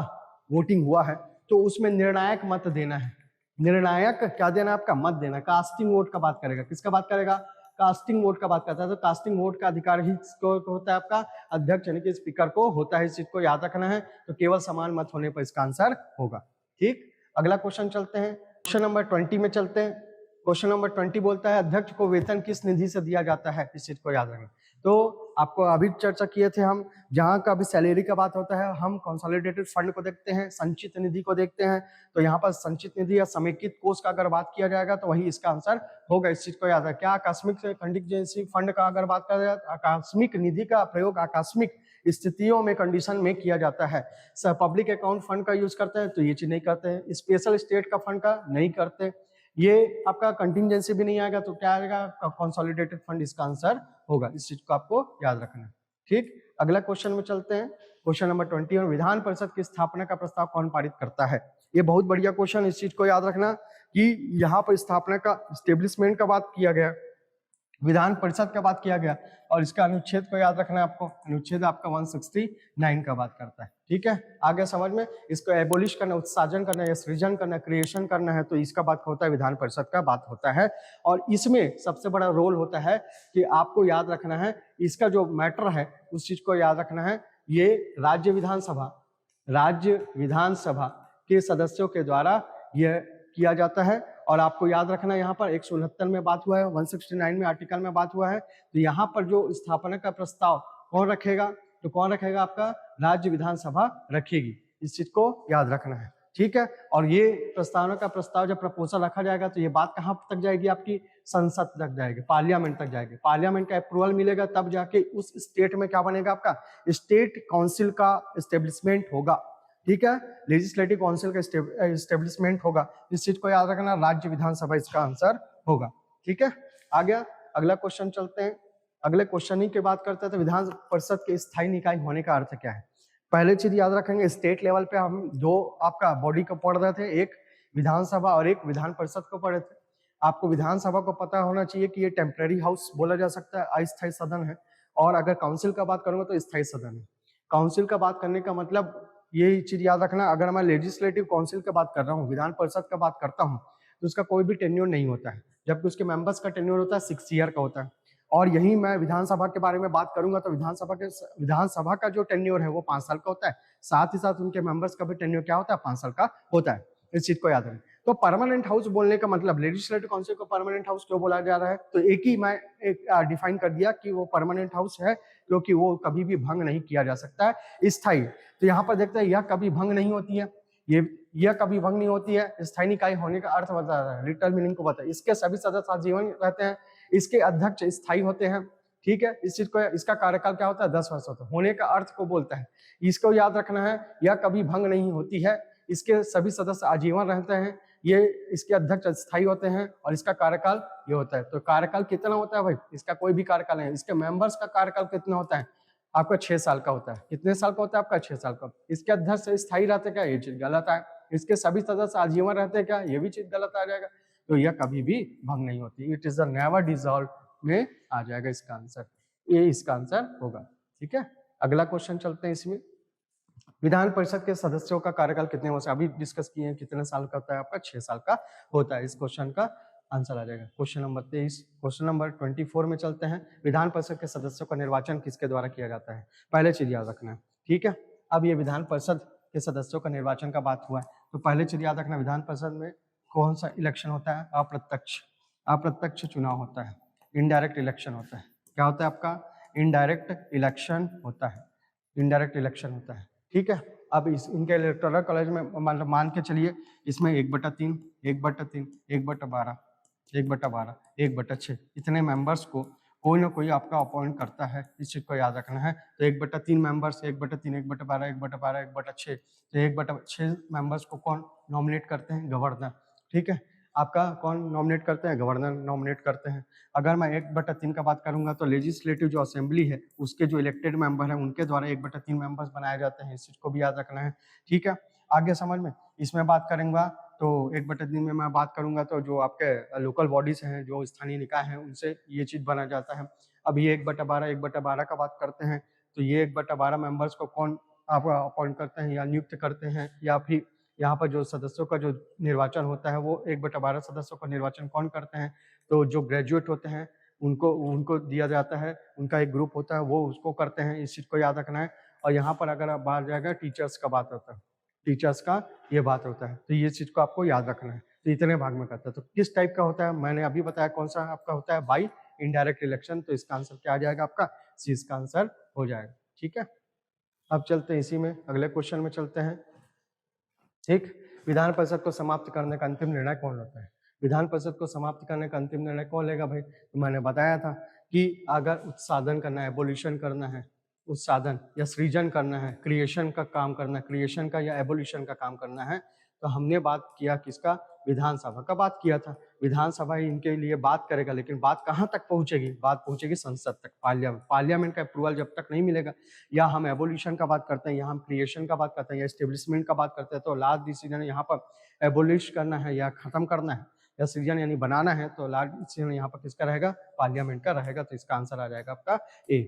वोटिंग हुआ है, तो उसमें निर्णायक मत देना है। निर्णायक क्या देना है? आपका मत देना। कास्टिंग वोट का बात करेगा, किसका बात करेगा? कास्टिंग वोट का बात करता है। तो कास्टिंग वोट का अधिकार ही होता है आपका अध्यक्ष यानी कि स्पीकर को होता है। इस चीज को याद रखना है। तो केवल समान मत होने पर इसका आंसर होगा, ठीक। अगला क्वेश्चन चलते हैं, क्वेश्चन नंबर 20 में चलते हैं। क्वेश्चन नंबर 20 बोलता है, अध्यक्ष को वेतन किस निधि से दिया जाता है? इस चीज को याद रखना। तो आपको अभी चर्चा किए थे हम, जहां का भी सैलरी का बात होता है, हम कंसोलिडेटेड फंड को देखते हैं, संचित निधि को देखते हैं। तो यहाँ पर संचित निधि या समेकित कोष का अगर बात किया जाएगा तो वही इसका आंसर होगा। इस चीज को याद है। क्या आकस्मिक कंटिजेंसी फंड का अगर बात करें, आकस्मिक निधि का प्रयोग आकस्मिक स्थितियों में, कंडीशन में किया जाता है। पब्लिक अकाउंट फंड का यूज करते हैं, तो ये चीज नहीं करते हैं। स्पेशल स्टेट का फंड का नहीं करते। ये आपका कंटिजेंसी भी नहीं आएगा, तो क्या आएगा? कंसोलिडेटेड फंड इसका आंसर होगा। इस चीज को आपको याद रखना है, ठीक। अगला क्वेश्चन में चलते हैं, क्वेश्चन नंबर 21। विधान परिषद की स्थापना का प्रस्ताव कौन पारित करता है? ये बहुत बढ़िया क्वेश्चन। इस चीज को याद रखना कि यहाँ पर स्थापना का, स्टेब्लिशमेंट का बात किया गया, विधान परिषद का बात किया गया, और इसका अनुच्छेद को याद रखना है आपको। अनुच्छेद आपका 169 का बात करता है, ठीक है। आगे समझ में, इसको एबोलिश करना, उत्साजन करना या सृजन करना, क्रिएशन करना है, तो इसका बात होता है, विधान परिषद का बात होता है। और इसमें सबसे बड़ा रोल होता है कि आपको याद रखना है, इसका जो मैटर है उस चीज को याद रखना है। ये राज्य विधानसभा के सदस्यों के द्वारा यह किया जाता है। और आपको याद रखना यहाँ पर 169 में बात हुआ है, 169 में आर्टिकल में बात हुआ है। तो यहाँ पर जो स्थापना का प्रस्ताव कौन रखेगा? तो कौन रखेगा? आपका राज्य विधानसभा रखेगी। इस चीज को याद रखना है, ठीक है। और ये प्रस्तावना का प्रस्ताव जब प्रपोजल रखा जाएगा तो ये बात कहाँ तक जाएगी? आपकी संसद तक जाएगी, पार्लियामेंट तक जाएगी। पार्लियामेंट का अप्रूवल मिलेगा तब जाके उस स्टेट में क्या बनेगा? आपका स्टेट काउंसिल का एस्टेब्लिशमेंट होगा, ठीक है। लेजिस्लेटिव काउंसिल का एस्टेब्लिशमेंट होगा। इस चीज को याद रखना, राज्य विधानसभा इसका आंसर होगा, ठीक है। आ गया अगला क्वेश्चन, चलते हैं। अगले क्वेश्चन ही की बात करते हैं, तो विधान परिषद के स्थायी निकाय होने का अर्थ क्या है? पहले चीज याद रखेंगे, स्टेट लेवल पे हम 2 आपका बॉडी को पढ़ रहे थे, एक विधानसभा और एक विधान परिषद को पढ़े थे। आपको विधानसभा को पता होना चाहिए कि ये टेम्पररी हाउस बोला जा सकता है, अस्थायी सदन है। और अगर काउंसिल का बात करूंगा तो स्थायी सदन है। काउंसिल का बात करने का मतलब ये चीज याद रखना, अगर मैं लेजिस्लेटिव काउंसिल की बात कर रहा हूँ, विधान परिषद का बात करता हूँ, तो उसका कोई भी टेन्योर नहीं होता है, जबकि उसके मेंबर्स का टेन्योर होता है 6 ईयर का होता है। और यही मैं विधानसभा के बारे में बात करूंगा तो विधानसभा का जो टेन्योर है वो 5 साल का होता है। साथ ही साथ उनके मेंबर्स का भी टेन्योर क्या होता है? 5 साल का होता है। इस चीज को याद रखें। तो परमानेंट हाउस बोलने का मतलब, लेजिस्लेटिव काउंसिल को परमानेंट हाउस क्यों बोला जा रहा है? तो एक ही मैं डिफाइन कर दिया कि वो परमानेंट हाउस है क्योंकि वो कभी भी भंग नहीं किया जा सकता है। स्थायी, तो यहाँ पर देखते हैं यह कभी भंग नहीं होती है, यह कभी भंग नहीं होती है। स्थायी निकाय होने का अर्थ बता रहा है, लिटरल मीनिंग को बता है। इसके सभी सदस्य आजीवन रहते हैं, इसके अध्यक्ष स्थायी होते हैं, ठीक है। इस चीज को, इसका कार्यकाल क्या होता है? 10 वर्ष होता है। होने का अर्थ को बोलता है, इसको याद रखना है। यह कभी भंग नहीं होती है, इसके सभी सदस्य आजीवन रहते हैं, ये इसके अध्यक्ष स्थायी होते हैं और इसका कार्यकाल ये होता है। तो कार्यकाल कितना होता है भाई, इसका कोई भी कार्यकाल नहीं, इसके मेंबर्स का कार्यकाल कितना होता है आपका 6 साल का होता है। कितने साल का होता है आपका 6 साल का। इसके अध्यक्ष स्थायी रहते क्या, ये चीज गलत है। इसके सभी सदस्य आजीवन रहते हैं क्या, ये भी चीज गलत आ जाएगा। तो यह कभी भी भंग नहीं होती, it is a never dissolve में आ जाएगा इसका आंसर, ये इसका आंसर होगा। ठीक है, अगला क्वेश्चन चलते हैं इसमें। विधान परिषद के सदस्यों का कार्यकाल कितने वर्ष, अभी डिस्कस किए हैं कितने साल का होता है आपका 6 साल का होता है। इस क्वेश्चन का आंसर आ जाएगा क्वेश्चन नंबर 23। क्वेश्चन नंबर 24 में चलते हैं। विधान परिषद के सदस्यों का निर्वाचन किसके द्वारा किया जाता है, पहले चीज याद रखना है। ठीक है, अब ये विधान परिषद के सदस्यों का निर्वाचन का बात हुआ है, तो पहले चीज याद रखना, विधान परिषद में कौन सा इलेक्शन होता है, अप्रत्यक्ष चुनाव होता है, इनडायरेक्ट इलेक्शन होता है। क्या होता है आपका, इनडायरेक्ट इलेक्शन होता है, इनडायरेक्ट इलेक्शन होता है। ठीक है, अब इनके इलेक्टोरल कॉलेज में मतलब मान के चलिए इसमें 1/3, 1/3, 1/12, 1/12, 1/6 इतने मेंबर्स को कोई ना कोई आपका अपॉइंट करता है, इस चीज को याद रखना है। तो 1/3 मेंबर्स, 1/3, 1/12, 1/12, 1/6, तो 1/6 मेंबर्स को कौन नॉमिनेट करते हैं, गवर्नर। ठीक है, आपका कौन नॉमिनेट करते हैं, गवर्नर नॉमिनेट करते हैं। अगर मैं 1/3 का बात करूंगा तो लेजिस्लेटिव जो असेंबली है उसके जो इलेक्टेड मेंबर है उनके द्वारा 1/3 मेंबर्स बनाए जाते हैं, इस चीज को भी याद रखना है। ठीक है, आगे समझ में इसमें बात करेंगे तो 1/3 में मैं बात करूंगा तो जो आपके लोकल बॉडीज हैं, जो स्थानीय निकाय हैं, उनसे ये चीज बना जाता है। अब ये 1/12 का बात करते हैं तो ये 1/12 मेंबर्स को कौन आप अपॉइंट करते हैं या नियुक्त करते हैं, या फिर यहाँ पर जो सदस्यों का जो निर्वाचन होता है वो 1/12 सदस्यों का निर्वाचन कौन करते हैं, तो जो ग्रेजुएट होते हैं उनको उनको दिया जाता है, उनका एक ग्रुप होता है वो उसको करते हैं, इस चीज को याद रखना है। और यहाँ पर अगर आप बाहर जाएगा टीचर्स का बात होता है, टीचर्स का ये बात होता है, तो ये चीज को आपको याद रखना है। तो इतने भाग में करता है, तो किस टाइप का होता है मैंने अभी बताया, कौन सा आपका होता है, बाई इनडायरेक्ट इलेक्शन। तो इसका आंसर क्या आ जाएगा आपका, सी इसका आंसर हो जाएगा। ठीक है, अब चलते हैं इसी में अगले क्वेश्चन में चलते हैं। ठीक, विधान परिषद को समाप्त करने का अंतिम निर्णय कौन लेता है, विधान परिषद को समाप्त करने का अंतिम निर्णय कौन लेगा भाई, तो मैंने बताया था कि अगर उत्साधन करना है, एबोल्यूशन करना है, उत्साधन या सृजन करना है, क्रिएशन का काम करना है, क्रिएशन का या एबोल्यूशन का काम करना है, तो हमने बात किया किसका, विधानसभा का बात किया था। विधानसभा ही इनके लिए बात करेगा, लेकिन बात कहाँ तक पहुंचेगी, बात पहुंचेगी संसद तक, पार्लियामेंट का अप्रूवल जब तक नहीं मिलेगा, या हम एबोल्यूशन का बात करते हैं या हम क्रिएशन का बात करते हैं या एस्टेब्लिशमेंट का बात करते हैं, तो लास्ट डिसीजन यहाँ पर एबोलिश करना है या खत्म करना है या सृजन यानी बनाना है, तो लास्ट डिसीजन यहाँ पर किसका रहेगा, पार्लियामेंट का रहेगा। तो इसका आंसर आ जाएगा आपका ए।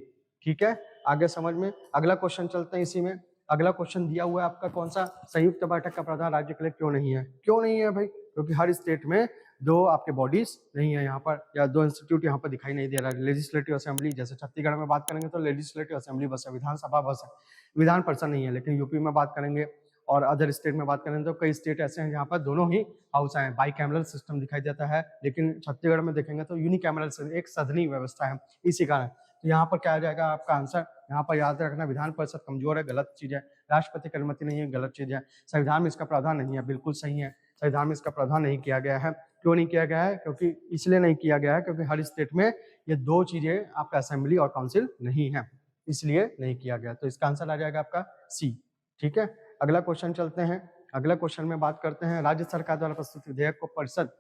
ठीक है, आगे समझ में अगला क्वेश्चन चलते हैं इसी में। अगला क्वेश्चन दिया हुआ है आपका कौन सा, संयुक्त बैठक का प्रधान राज्य के लिए क्यों नहीं है, क्यों नहीं है भाई, क्योंकि हर स्टेट में दो आपके बॉडीज नहीं है यहाँ पर, या दो इंस्टीट्यूट यहाँ पर दिखाई नहीं दे रहा है। लेजिस्लेटिव असेंबली, जैसे छत्तीसगढ़ में बात करेंगे तो लेजिस्लेटिव असेंबली बस है, विधानसभा बस है, विधान परिषद नहीं है। लेकिन यूपी में बात करेंगे और अदर स्टेट में बात करेंगे तो कई स्टेट ऐसे हैं जहाँ पर दोनों ही हाउस हैं, बाई कैमरल सिस्टम दिखाई देता है। लेकिन छत्तीसगढ़ में देखेंगे तो यूनिकैमरल, एक सदनी व्यवस्था है, इसी कारण। तो यहाँ पर क्या आ जाएगा आपका आंसर, यहाँ पर याद रखना विधान परिषद कमजोर है, गलत चीज है। राष्ट्रपति की अनुमति नहीं है, गलत चीज है। संविधान में इसका प्रावधान नहीं है, बिल्कुल सही है, संविधान में इसका प्रावधान नहीं किया गया है। क्यों नहीं किया गया है, क्योंकि इसलिए नहीं किया गया है क्योंकि हर स्टेट में ये दो चीजें आपका असेंबली और काउंसिल नहीं है, इसलिए नहीं किया गया। तो इसका आंसर आ जाएगा आपका सी। ठीक है, अगला क्वेश्चन चलते हैं। अगला क्वेश्चन में बात करते हैं, राज्य सरकार द्वारा प्रस्तुत विधेयक को परिषद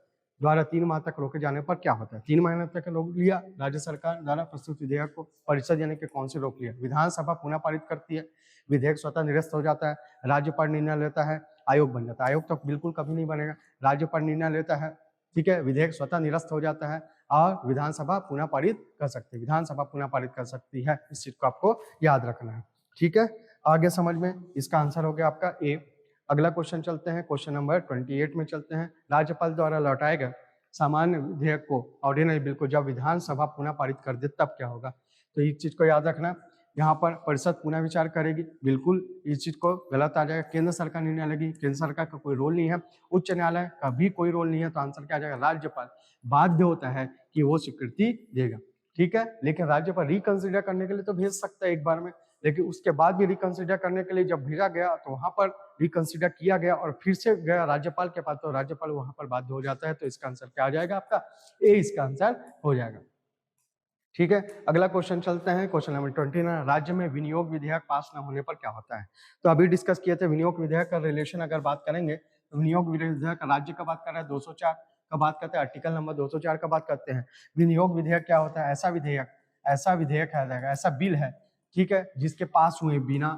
द्वारा 3 माह तक रोके जाने पर क्या होता है। 3 महीने तक रोक लिया राज्य सरकार द्वारा प्रस्तुत विधेयक को, परिषद यानी कि कौन सी रोक लिया, विधानसभा पुनः पारित करती है, विधेयक स्वतः निरस्त हो जाता है, राज्यपाल निर्णय लेता है, आयोग बन जाता है। आयोग तो बिल्कुल कभी नहीं बनेगा, राज्यपाल निर्णय लेता है, ठीक है, विधेयक स्वतः निरस्त हो जाता है और विधानसभा पुनः पारित कर सकती है, विधानसभा पुनः पारित कर सकती है। इस चीज को आपको याद रखना है। ठीक है, आगे समझ में इसका आंसर हो गया आपका ए। अगला क्वेश्चन चलते हैं, क्वेश्चन नंबर 28 में चलते हैं। राज्यपाल द्वारा लौटाए गए सामान्य विधेयक को, ऑर्डिनरी बिल को जब विधानसभा पुनः पारित कर दे तब क्या होगा। तो इस चीज को याद रखना, यहाँ पर परिषद पुनः विचार करेगी, बिल्कुल इस चीज को गलत आ जाएगा। केंद्र सरकार निर्णय लेगी, केंद्र सरकार का कोई रोल नहीं है, उच्च न्यायालय का भी कोई रोल नहीं है। तो आंसर क्या आ जाएगा, राज्यपाल बाध्य होता है कि वो स्वीकृति देगा। ठीक है, लेकिन राज्यपाल रिकंसिडर करने के लिए तो भेज सकता है एक बार में, लेकिन उसके बाद भी रिकंसिडर करने के लिए जब भेजा गया तो वहां पर रिकंसिडर किया गया और फिर से गया राज्यपाल के पास, तो राज्यपाल वहां पर बाध्य हो जाता है। तो इसका आंसर क्या आ जाएगा आपका ए, इसका आंसर हो जाएगा। ठीक है, अगला क्वेश्चन चलते हैं, क्वेश्चन नंबर 29। राज्य में विनियोग विधेयक पास न होने पर क्या होता है? तो अभी डिस्कस किए थे विनियोग विधेयक का रिलेशन अगर बात करेंगे तो विनियोग विधेयक राज्य का बात कर रहा है 204 का बात करते हैं, आर्टिकल नंबर 204 का बात करते हैं। विनियोग विधेयक क्या होता है? ऐसा विधेयक है, ऐसा बिल है, ठीक है, जिसके पास हुए बिना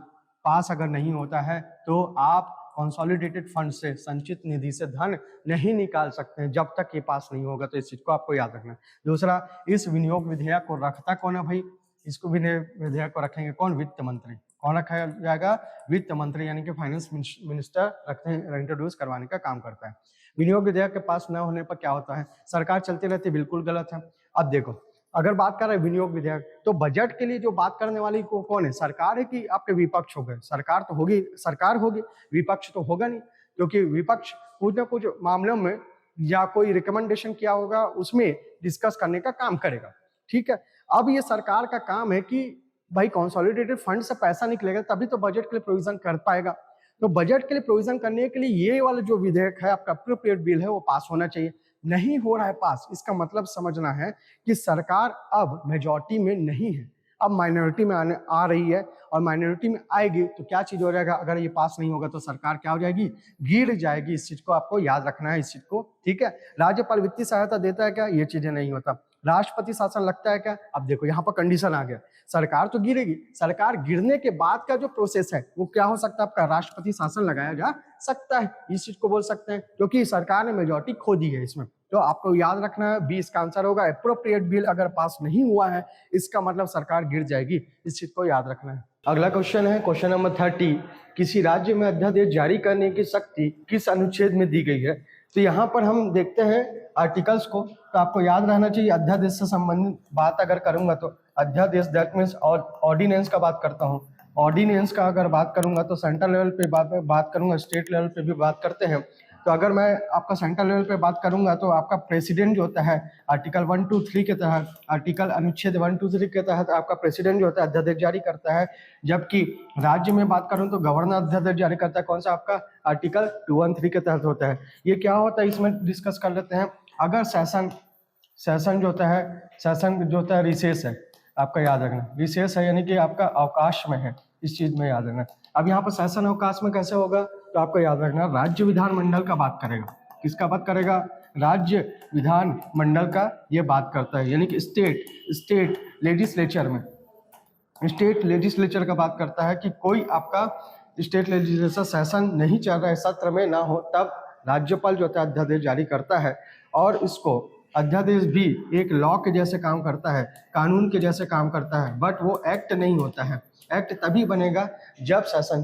पास अगर नहीं होता है तो आप कंसोलिडेटेड फंड से, संचित निधि से धन नहीं निकाल सकते हैं जब तक ये पास नहीं होगा। तो इस चीज को आपको याद रखना है। दूसरा, इस विनियोग विधेयक को रखता कौन है भाई? इसको विधेयक को रखेंगे कौन? वित्त मंत्री। कौन रखा जाएगा? वित्त मंत्री, यानी कि फाइनेंस मिनिस्टर रखते हैं, इंट्रोड्यूस करवाने का काम करता है। विनियोग विधेयक के पास न होने पर क्या होता है? सरकार चलती रहती है, बिल्कुल गलत है। अब देखो, अगर बात कर रहे हैं विनियोग विधेयक, तो बजट के लिए जो बात करने वाली कौन है? सरकार है कि आपके विपक्ष हो गए? सरकार तो होगी, सरकार होगी, विपक्ष तो होगा नहीं, क्योंकि विपक्ष कुछ ना कुछ मामलों में या कोई रिकमेंडेशन किया होगा उसमें डिस्कस करने का काम करेगा, ठीक है। अब ये सरकार का काम है कि भाई कंसोलिडेटेड फंड से पैसा निकलेगा तभी तो बजट के लिए प्रोविजन कर पाएगा। तो बजट के लिए प्रोविजन करने के लिए ये वाला जो विधेयक है आपका अप्रोप्रिएट बिल है वो पास होना चाहिए। नहीं हो रहा है पास, इसका मतलब समझना है कि सरकार अब मेजॉरिटी में नहीं है, अब माइनॉरिटी में आ रही है, और माइनॉरिटी में आएगी तो क्या चीज हो जाएगा? अगर ये पास नहीं होगा तो सरकार क्या हो जाएगी? गिर जाएगी। इस चीज को आपको याद रखना है, इस चीज को, ठीक है। राज्यपाल वित्तीय सहायता देता है क्या? ये चीजें नहीं होता। राष्ट्रपति शासन लगता है क्या? अब देखो यहाँ पर कंडीशन आ गया, सरकार तो गिरेगी, सरकार गिरने के बाद का जो प्रोसेस है वो क्या हो सकता है? आपका राष्ट्रपति शासन लगाया जा सकता है, इस चीज को बोल सकते हैं, क्योंकि सरकार ने मेजॉरिटी खो दी है इसमें। तो आपको याद रखना है, 20 का आंसर होगा। अप्रोप्रिएट बिल अगर पास नहीं हुआ है इसका मतलब सरकार गिर जाएगी, इस चीज को याद रखना है। अगला क्वेश्चन है क्वेश्चन नंबर 30। किसी राज्य में अध्यादेश जारी करने की शक्ति किस अनुच्छेद में दी गई है? तो यहाँ पर हम देखते हैं आर्टिकल्स को, तो आपको याद रहना चाहिए अध्यादेश से संबंधित बात अगर करूंगा तो अध्यादेश दैट मीन्स ऑर्डिनेंस का बात करता हूँ। ऑर्डिनेंस का अगर बात करूंगा तो सेंट्रल लेवल पे बात करूंगा, स्टेट लेवल पे भी बात करते हैं। तो अगर मैं आपका सेंट्रल लेवल पे बात करूंगा तो आपका प्रेसिडेंट जो होता है आर्टिकल 123 के तहत, आर्टिकल अनुच्छेद 123 के तहत आपका प्रेसिडेंट जो होता है अध्यादेश जारी करता है। जबकि राज्य में बात करूं तो गवर्नर अध्यादेश जारी करता है। कौन सा? आपका आर्टिकल 213 के तहत होता है। ये क्या होता है इसमें डिस्कस कर लेते हैं। अगर सेशन जो होता है रिसेस है, आपका याद रखना, रिसेस है यानी कि आपका अवकाश में है, इस चीज में याद रखना। अब यहाँ पर सेशन अवकाश में कैसे होगा? तो आपको याद रखना राज्य विधानमंडल का बात करेगा। किसका बात करेगा? राज्य विधान मंडल का ये बात करता है, यानी कि स्टेट लेजिस्लेचर का बात करता है कि कोई आपका स्टेट लेजिस्लेचर सेशन नहीं चल रहा है, सत्र में ना हो, तब राज्यपाल जो होता है अध्यादेश जारी करता है। और इसको अध्यादेश भी एक लॉ के जैसे काम करता है, कानून के जैसे काम करता है, बट वो एक्ट नहीं होता है। एक्ट तभी बनेगा जब सेशन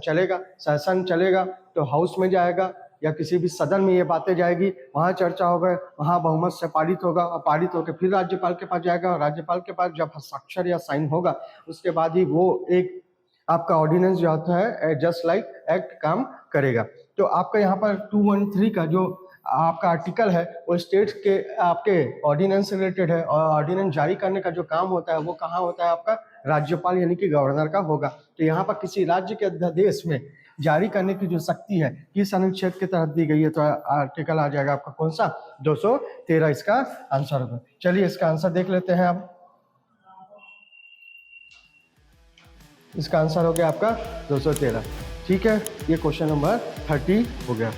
चलेगा तो हाउस में जाएगा या किसी भी सदन में ये बातें जाएगी, वहाँ चर्चा होगा, वहाँ बहुमत से पारित होगा, और पारित होकर फिर राज्यपाल के पास जाएगा, और राज्यपाल के पास जब हस्ताक्षर या साइन होगा उसके बाद ही वो एक आपका ऑर्डिनेंस जो होता है जस्ट लाइक एक्ट काम करेगा। तो आपका यहाँ पर 213 का जो आपका आर्टिकल है वो स्टेट के आपके ऑर्डिनेंस से रिलेटेड है, और ऑर्डिनेंस जारी करने का जो काम होता है वो कहाँ होता है? आपका राज्यपाल यानी कि गवर्नर का होगा। तो यहाँ पर किसी राज्य के अध्यादेश में जारी करने की जो शक्ति है किस अनुच्छेद के तहत दी गई है? तो आर्टिकल आ जाएगा आपका कौन सा? 213 इसका आंसर होगा। चलिए इसका आंसर देख लेते हैं। अब इसका आंसर हो गया आपका 213, ठीक है। ये क्वेश्चन नंबर 30 हो गया।